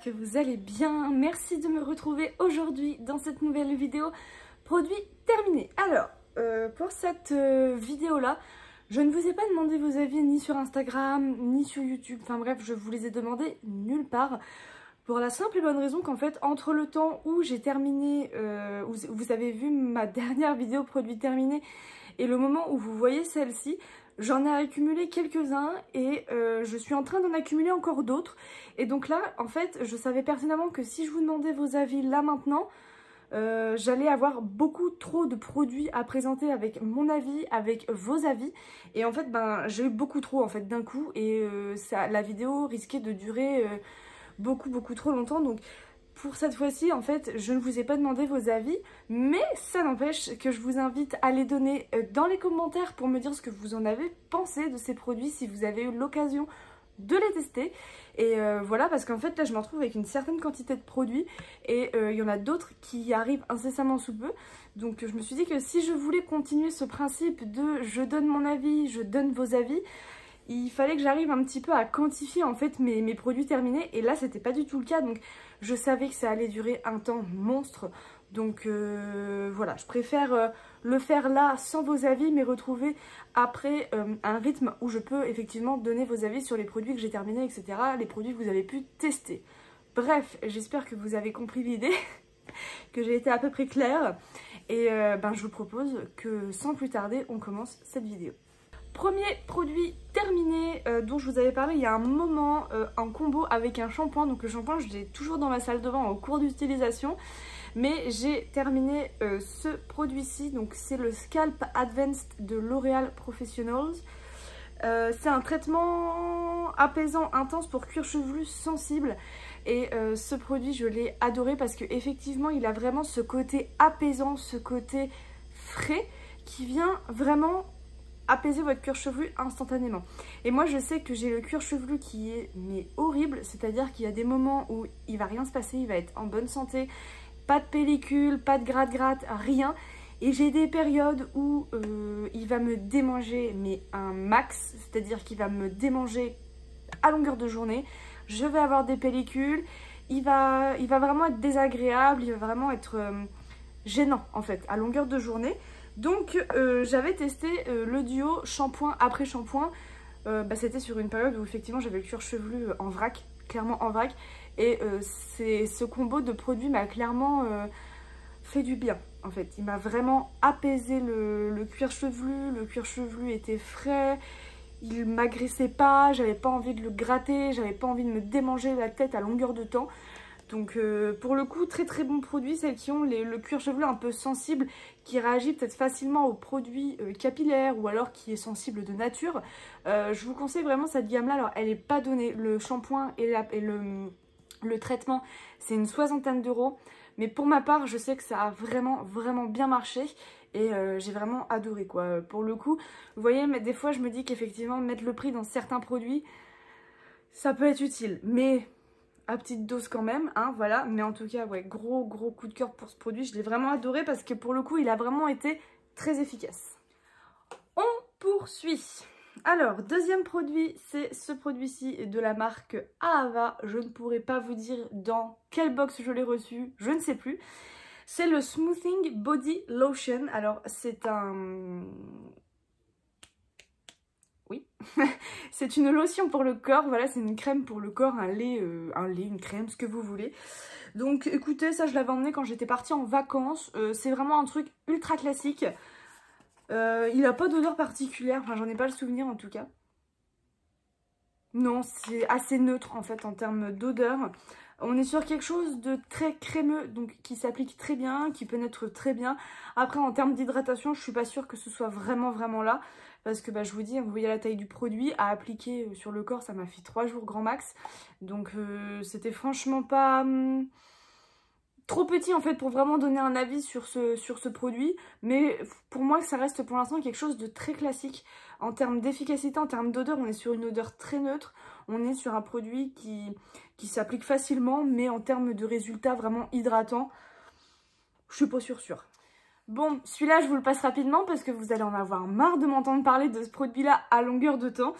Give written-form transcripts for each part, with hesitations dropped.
que vous allez bien. Merci de me retrouver aujourd'hui dans cette nouvelle vidéo produit terminé. Alors, pour cette vidéo là, je ne vous ai pas demandé vos avis ni sur Instagram, ni sur YouTube. Enfin bref, je vous les ai demandés nulle part. Pour la simple et bonne raison qu'en fait, entre le temps où j'ai terminé, où vous avez vu ma dernière vidéo produit terminé et le moment où vous voyez celle-ci, j'en ai accumulé quelques-uns et je suis en train d'en accumuler encore d'autres. Et donc là, en fait, je savais pertinemment que si je vous demandais vos avis là maintenant, j'allais avoir beaucoup trop de produits à présenter avec mon avis, avec vos avis. Et en fait, j'ai eu beaucoup trop en fait d'un coup et la vidéo risquait de durer beaucoup trop longtemps. Donc pour cette fois-ci, en fait, je ne vous ai pas demandé vos avis, mais ça n'empêche que je vous invite à les donner dans les commentaires pour me dire ce que vous en avez pensé de ces produits, si vous avez eu l'occasion de les tester. Et voilà, parce qu'en fait, là, je me retrouve avec une certaine quantité de produits et il y en a d'autres qui arrivent incessamment sous peu. Donc je me suis dit que si je voulais continuer ce principe de je donne mon avis, je donne vos avis, il fallait que j'arrive un petit peu à quantifier en fait mes produits terminés, et là c'était pas du tout le cas. Donc je savais que ça allait durer un temps monstre, donc voilà, je préfère le faire là sans vos avis, mais retrouver après un rythme où je peux effectivement donner vos avis sur les produits que j'ai terminés, etc., les produits que vous avez pu tester. Bref, j'espère que vous avez compris l'idée, que j'ai été à peu près claire, et je vous propose que sans plus tarder on commence cette vidéo. Premier produit terminé dont je vous avais parlé il y a un moment en combo avec un shampoing. Donc le shampoing je l'ai toujours dans ma salle de bain en cours d'utilisation, mais j'ai terminé ce produit-ci. Donc c'est le Scalp Advanced de L'Oréal Professionals. C'est un traitement apaisant intense pour cuir chevelu sensible, et ce produit je l'ai adoré parce que effectivement il a vraiment ce côté apaisant, ce côté frais qui vient vraiment apaiser votre cuir chevelu instantanément. Et moi je sais que j'ai le cuir chevelu qui est horrible, c'est-à-dire qu'il y a des moments où il va rien se passer, il va être en bonne santé, pas de pellicule, pas de gratte-gratte, rien. Et j'ai des périodes où il va me démanger un max, c'est-à-dire qu'il va me démanger à longueur de journée. Je vais avoir des pellicules, il va vraiment être désagréable, il va vraiment être gênant en fait à longueur de journée. Donc j'avais testé le duo shampoing après shampoing. C'était sur une période où effectivement j'avais le cuir chevelu en vrac, clairement en vrac. Et ce combo de produits m'a clairement fait du bien en fait. Il m'a vraiment apaisé le cuir chevelu était frais, il m'agressait pas, j'avais pas envie de le gratter, j'avais pas envie de me démanger la tête à longueur de temps. Donc pour le coup, très bon produit. Celles qui ont le cuir chevelu un peu sensible, qui réagit peut-être facilement aux produits capillaires, ou alors qui est sensible de nature, je vous conseille vraiment cette gamme là. Alors elle n'est pas donnée, le shampoing et le traitement c'est une soixantaine d'euros, mais pour ma part je sais que ça a vraiment bien marché et j'ai vraiment adoré quoi. Pour le coup, vous voyez, mais des fois je me dis qu'effectivement mettre le prix dans certains produits ça peut être utile, mais à petite dose quand même, hein, voilà. Mais en tout cas, ouais, gros coup de cœur pour ce produit. Je l'ai vraiment adoré parce que pour le coup, il a vraiment été très efficace. On poursuit. Alors, deuxième produit, c'est ce produit-ci de la marque Ahava. Je ne pourrais pas vous dire dans quelle box je l'ai reçu, je ne sais plus. C'est le Smoothing Body Lotion. Alors, c'est un... Oui, c'est une lotion pour le corps, voilà, c'est une crème pour le corps, un lait, une crème, ce que vous voulez. Donc écoutez, ça je l'avais emmené quand j'étais partie en vacances, c'est vraiment un truc ultra classique. Il n'a pas d'odeur particulière, enfin j'en ai pas le souvenir en tout cas. Non, c'est assez neutre en fait en termes d'odeur. On est sur quelque chose de très crémeux, donc qui s'applique très bien, qui pénètre très bien. Après en termes d'hydratation, je suis pas sûre que ce soit vraiment là. Parce que je vous dis, vous voyez la taille du produit, à appliquer sur le corps, ça m'a fait 3 jours grand max. Donc c'était franchement pas trop petit en fait pour vraiment donner un avis sur ce produit. Mais pour moi, ça reste pour l'instant quelque chose de très classique. En termes d'efficacité, en termes d'odeur, on est sur une odeur très neutre. On est sur un produit qui s'applique facilement, mais en termes de résultats vraiment hydratants, je suis pas sûre. Bon, celui-là, je vous le passe rapidement parce que vous allez en avoir marre de m'entendre parler de ce produit-là à longueur de temps.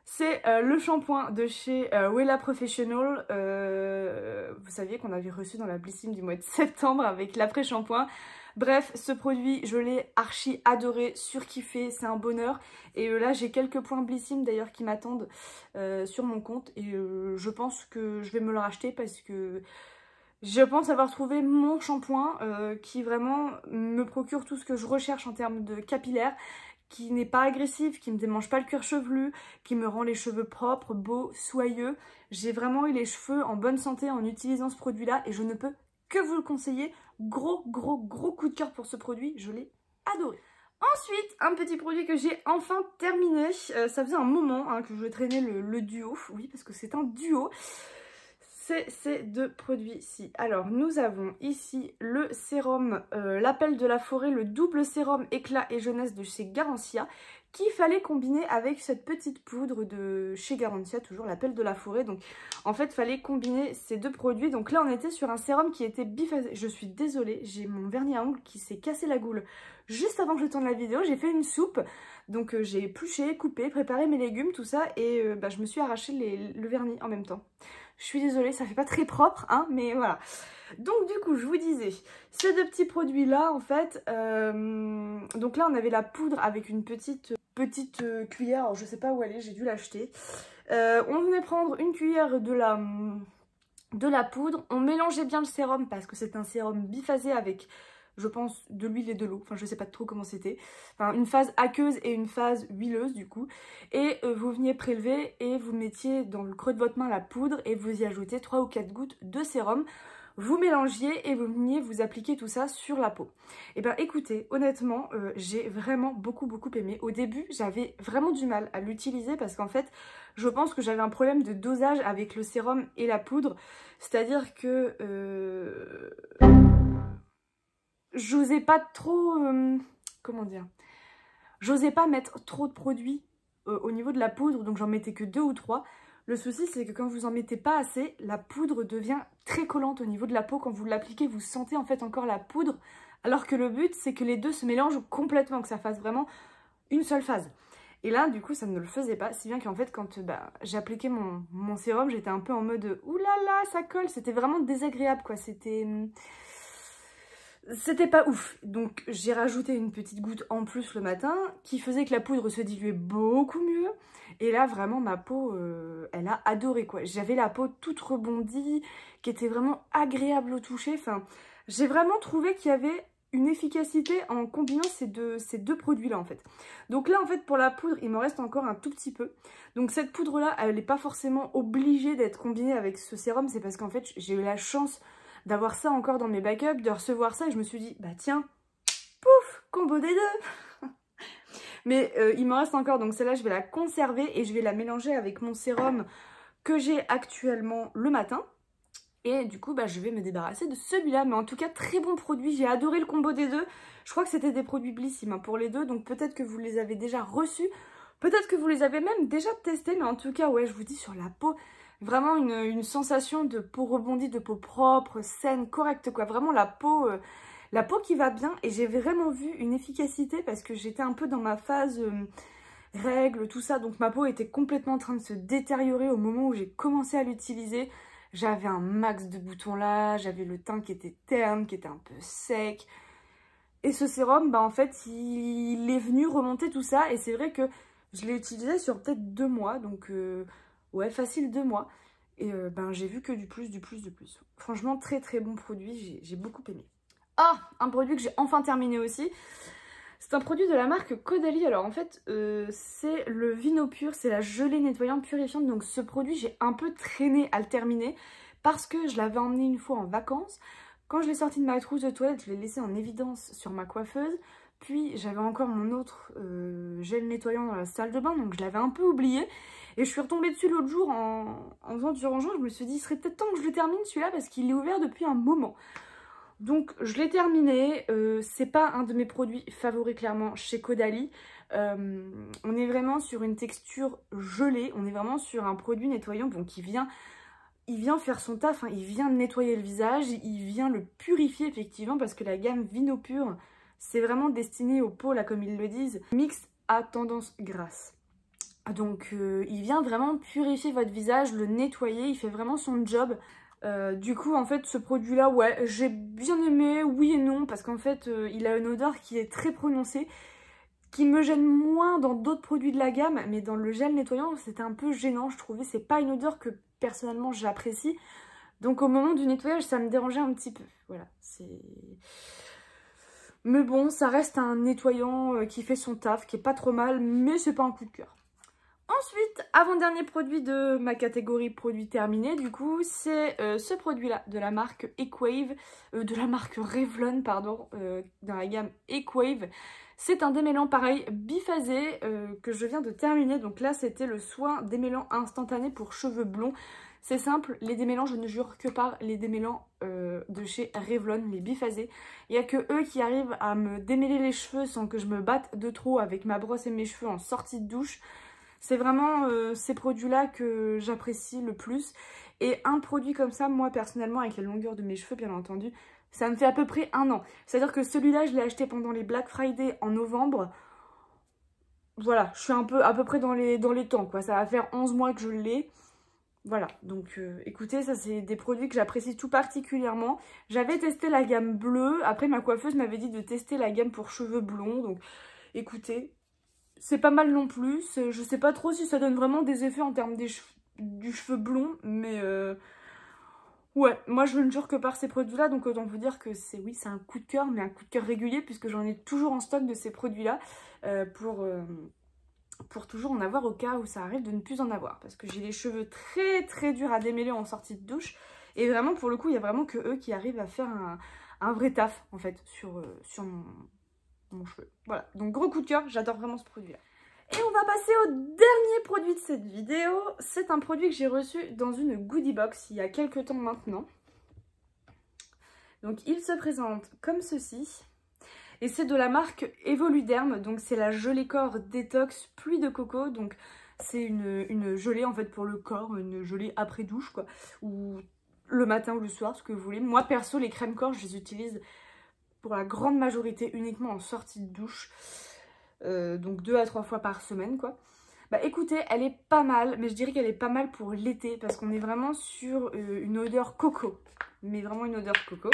C'est le shampoing de chez Wella Professional. Vous saviez qu'on avait reçu dans la Blissim du mois de septembre avec l'après-shampoing. Bref, ce produit, je l'ai archi adoré, surkiffé, c'est un bonheur. Et là, j'ai quelques points Blissim d'ailleurs qui m'attendent sur mon compte. Et je pense que je vais me le racheter parce que je pense avoir trouvé mon shampoing qui vraiment me procure tout ce que je recherche en termes de capillaire, qui n'est pas agressif, qui ne me démange pas le cuir chevelu, qui me rend les cheveux propres, beaux, soyeux. J'ai vraiment eu les cheveux en bonne santé en utilisant ce produit-là et je ne peux que vous le conseiller. Gros coup de cœur pour ce produit, je l'ai adoré. Ensuite, un petit produit que j'ai enfin terminé. Ça faisait un moment que je traînais le duo. Oui, parce que c'est un duo. C'est ces deux produits-ci. Alors, nous avons ici le sérum L'Appel de la Forêt, le double sérum éclat et jeunesse de chez Garancia, qu'il fallait combiner avec cette petite poudre de chez Garancia, toujours l'Appel de la Forêt. Donc, en fait, il fallait combiner ces deux produits. Donc là, on était sur un sérum qui était biphasé. Je suis désolée, j'ai mon vernis à ongles qui s'est cassé la goule juste avant que je tourne la vidéo. J'ai fait une soupe, donc j'ai épluché, coupé, préparé mes légumes, tout ça, et je me suis arraché le vernis en même temps. Je suis désolée, ça fait pas très propre, hein, mais voilà. Donc du coup, je vous disais, ces deux petits produits-là, en fait, donc là, on avait la poudre avec une petite cuillère, alors je sais pas où elle est, j'ai dû l'acheter. On venait prendre une cuillère de la poudre, on mélangeait bien le sérum parce que c'est un sérum biphasé avec, je pense, de l'huile et de l'eau. Enfin, je sais pas trop comment c'était. Enfin, une phase aqueuse et une phase huileuse, du coup. Et vous veniez prélever et vous mettiez dans le creux de votre main la poudre et vous y ajoutez 3 ou 4 gouttes de sérum. Vous mélangiez et vous veniez vous appliquer tout ça sur la peau. Et ben écoutez, honnêtement, j'ai vraiment beaucoup aimé. Au début, j'avais vraiment du mal à l'utiliser parce qu'en fait, je pense que j'avais un problème de dosage avec le sérum et la poudre. C'est-à-dire que j'osais pas trop, comment dire, j'osais pas mettre trop de produits au niveau de la poudre, donc j'en mettais que 2 ou 3. Le souci, c'est que quand vous en mettez pas assez, la poudre devient très collante au niveau de la peau. Quand vous l'appliquez, vous sentez en fait encore la poudre, alors que le but, c'est que les deux se mélangent complètement, que ça fasse vraiment une seule phase. Et là, du coup, ça ne le faisait pas, si bien qu'en fait, quand j'appliquais mon sérum, j'étais un peu en mode « oulala, ça colle !» C'était vraiment désagréable, quoi. C'était pas ouf. Donc j'ai rajouté une petite goutte en plus le matin qui faisait que la poudre se diluait beaucoup mieux. Et là vraiment ma peau, elle a adoré quoi. J'avais la peau toute rebondie, qui était vraiment agréable au toucher. Enfin, j'ai vraiment trouvé qu'il y avait une efficacité en combinant ces deux produits là en fait. Donc là en fait pour la poudre il m'en reste encore un tout petit peu. Donc cette poudre là elle n'est pas forcément obligée d'être combinée avec ce sérum. C'est parce qu'en fait j'ai eu la chance d'avoir ça encore dans mes backups, de recevoir ça et je me suis dit, bah tiens, pouf, combo des deux. Mais il m'en reste encore, donc celle-là je vais la conserver et je vais la mélanger avec mon sérum que j'ai actuellement le matin. Et du coup, je vais me débarrasser de celui-là. Mais en tout cas, très bon produit, j'ai adoré le combo des deux. Je crois que c'était des produits Blissim pour les deux, donc peut-être que vous les avez déjà reçus. Peut-être que vous les avez même déjà testés, mais en tout cas, ouais, je vous dis sur la peau... Vraiment une sensation de peau rebondie, de peau propre, saine, correcte quoi. Vraiment la peau qui va bien. Et j'ai vraiment vu une efficacité parce que j'étais un peu dans ma phase règles, tout ça. Donc ma peau était complètement en train de se détériorer au moment où j'ai commencé à l'utiliser. J'avais un max de boutons là, j'avais le teint qui était terne, qui était un peu sec. Et ce sérum, en fait, il est venu remonter tout ça. Et c'est vrai que je l'ai utilisé sur peut-être 2 mois. Donc... ouais, facile 2 mois. Et j'ai vu que du plus. Franchement, très bon produit. J'ai beaucoup aimé. Ah, un produit que j'ai enfin terminé aussi. C'est un produit de la marque Caudalie. Alors en fait, c'est le Vinopur. C'est la gelée nettoyante purifiante. Donc ce produit, j'ai un peu traîné à le terminer. Parce que je l'avais emmené une fois en vacances. Quand je l'ai sorti de ma trousse de toilette, je l'ai laissé en évidence sur ma coiffeuse. Puis j'avais encore mon autre gel nettoyant dans la salle de bain. Donc je l'avais un peu oublié. Et je suis retombée dessus l'autre jour en faisant du rangement. Je me suis dit, il serait peut-être temps que je le termine celui-là parce qu'il est ouvert depuis un moment. Donc je l'ai terminé. C'est pas un de mes produits favoris clairement chez Caudalie. On est vraiment sur une texture gelée. On est vraiment sur un produit nettoyant qui vient... Il vient faire son taf, il vient nettoyer le visage, il vient le purifier effectivement parce que la gamme Vinopur, c'est vraiment destiné aux peaux, là comme ils le disent, mixte à tendance grasse. Donc il vient vraiment purifier votre visage, le nettoyer, il fait vraiment son job. Du coup en fait ce produit là, ouais, j'ai bien aimé, oui et non, parce qu'en fait il a une odeur qui est très prononcée, qui me gêne moins dans d'autres produits de la gamme, mais dans le gel nettoyant c'était un peu gênant, je trouvais. C'est pas une odeur que personnellement j'apprécie, donc au moment du nettoyage ça me dérangeait un petit peu, voilà, c'est... Mais bon, ça reste un nettoyant qui fait son taf, qui est pas trop mal, mais c'est pas un coup de cœur. Ensuite, avant-dernier produit de ma catégorie produits terminés, du coup, c'est ce produit-là, de la marque Equave, de la marque Revlon, pardon, dans la gamme Equave. C'est un démêlant pareil, biphasé, que je viens de terminer. Donc là, c'était le soin démêlant instantané pour cheveux blonds. C'est simple, les démêlants, je ne jure que par les démêlants de chez Revlon, les biphasés. Il n'y a que eux qui arrivent à me démêler les cheveux sans que je me batte de trop avec ma brosse et mes cheveux en sortie de douche. C'est vraiment ces produits-là que j'apprécie le plus. Et un produit comme ça, moi personnellement, avec la longueur de mes cheveux bien entendu, ça me fait à peu près 1 an. C'est-à-dire que celui-là, je l'ai acheté pendant les Black Friday en novembre. Voilà, je suis un peu à peu près dans les temps, quoi. Ça va faire 11 mois que je l'ai. Voilà, donc écoutez, ça c'est des produits que j'apprécie tout particulièrement. J'avais testé la gamme bleue, après ma coiffeuse m'avait dit de tester la gamme pour cheveux blonds, donc écoutez, c'est pas mal non plus. Je sais pas trop si ça donne vraiment des effets en termes du cheveu blond, mais ouais, moi je ne jure que par ces produits-là, donc autant vous dire que c'est, oui, c'est un coup de cœur, mais un coup de cœur régulier, puisque j'en ai toujours en stock de ces produits-là, pour toujours en avoir au cas où ça arrive de ne plus en avoir, parce que j'ai les cheveux très très durs à démêler en sortie de douche, et vraiment pour le coup il y a vraiment que eux qui arrivent à faire un vrai taf en fait sur mon cheveu. Voilà, donc gros coup de cœur, j'adore vraiment ce produit là. Et on va passer au dernier produit de cette vidéo. C'est un produit que j'ai reçu dans une goodie box il y a quelques temps maintenant. Donc il se présente comme ceci. Et c'est de la marque Evoluderm, donc c'est la gelée corps détox pluie de coco. Donc c'est une gelée en fait pour le corps, une gelée après douche quoi, ou le matin ou le soir, ce que vous voulez. Moi perso les crèmes corps je les utilise pour la grande majorité uniquement en sortie de douche, donc 2 à 3 fois par semaine quoi. Bah écoutez, elle est pas mal, mais je dirais qu'elle est pas mal pour l'été parce qu'on est vraiment sur une odeur coco, mais vraiment une odeur coco.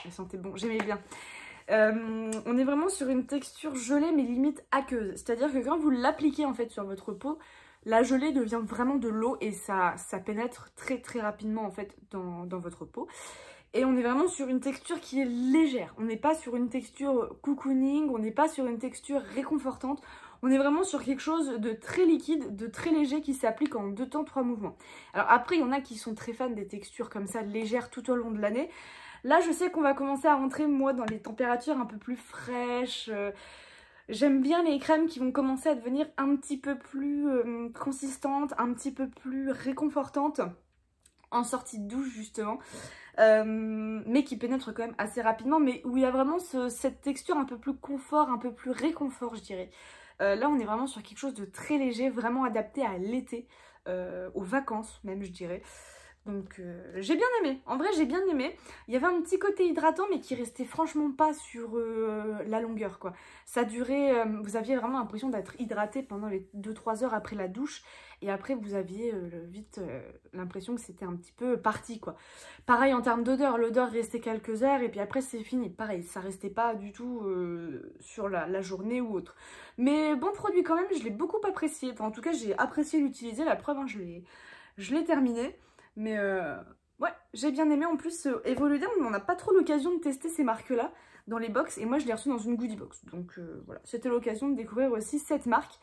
Elle sentait bon, j'aimais bien. On est vraiment sur une texture gelée mais limite aqueuse, c'est-à-dire que quand vous l'appliquez en fait sur votre peau, la gelée devient vraiment de l'eau et ça pénètre très très rapidement en fait dans votre peau. Et on est vraiment sur une texture qui est légère, on n'est pas sur une texture cocooning, on n'est pas sur une texture réconfortante, on est vraiment sur quelque chose de très liquide, de très léger qui s'applique en 2 temps 3 mouvements. Alors après il y en a qui sont très fans des textures comme ça légères tout au long de l'année. Là, je sais qu'on va commencer à rentrer, moi, dans les températures un peu plus fraîches. J'aime bien les crèmes qui vont commencer à devenir un petit peu plus consistantes, un petit peu plus réconfortantes, en sortie de douche, justement. Mais qui pénètrent quand même assez rapidement, mais où il y a vraiment cette texture un peu plus confort, un peu plus réconfort, je dirais. Là, on est vraiment sur quelque chose de très léger, vraiment adapté à l'été, aux vacances même, je dirais. Donc j'ai bien aimé, en vrai j'ai bien aimé. Il y avait un petit côté hydratant mais qui restait franchement pas sur la longueur quoi. Ça durait, vous aviez vraiment l'impression d'être hydraté pendant les 2-3 heures après la douche. Et après vous aviez vite l'impression que c'était un petit peu parti quoi. Pareil en termes d'odeur, l'odeur restait quelques heures et puis après c'est fini. Pareil, ça restait pas du tout sur la journée ou autre. Mais bon produit quand même, je l'ai beaucoup apprécié. Enfin en tout cas j'ai apprécié l'utiliser, la preuve hein, je l'ai terminé. Mais ouais, j'ai bien aimé. En plus, Evoluderm, on n'a pas trop l'occasion de tester ces marques-là dans les box. Et moi, je l'ai reçu dans une goodie box. Donc voilà, c'était l'occasion de découvrir aussi cette marque.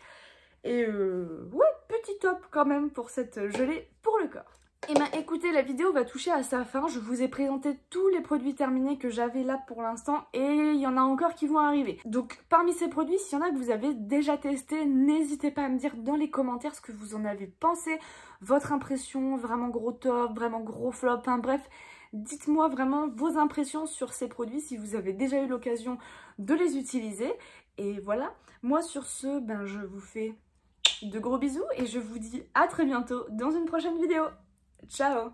Et ouais, petit top quand même pour cette gelée pour le corps. Et ben écoutez, la vidéo va toucher à sa fin. Je vous ai présenté tous les produits terminés que j'avais là pour l'instant. Et il y en a encore qui vont arriver. Donc parmi ces produits, s'il y en a que vous avez déjà testé, n'hésitez pas à me dire dans les commentaires ce que vous en avez pensé. Votre impression, vraiment gros top, vraiment gros flop, enfin bref. Dites-moi vraiment vos impressions sur ces produits si vous avez déjà eu l'occasion de les utiliser. Et voilà, moi sur ce, ben je vous fais de gros bisous et je vous dis à très bientôt dans une prochaine vidéo. Ciao!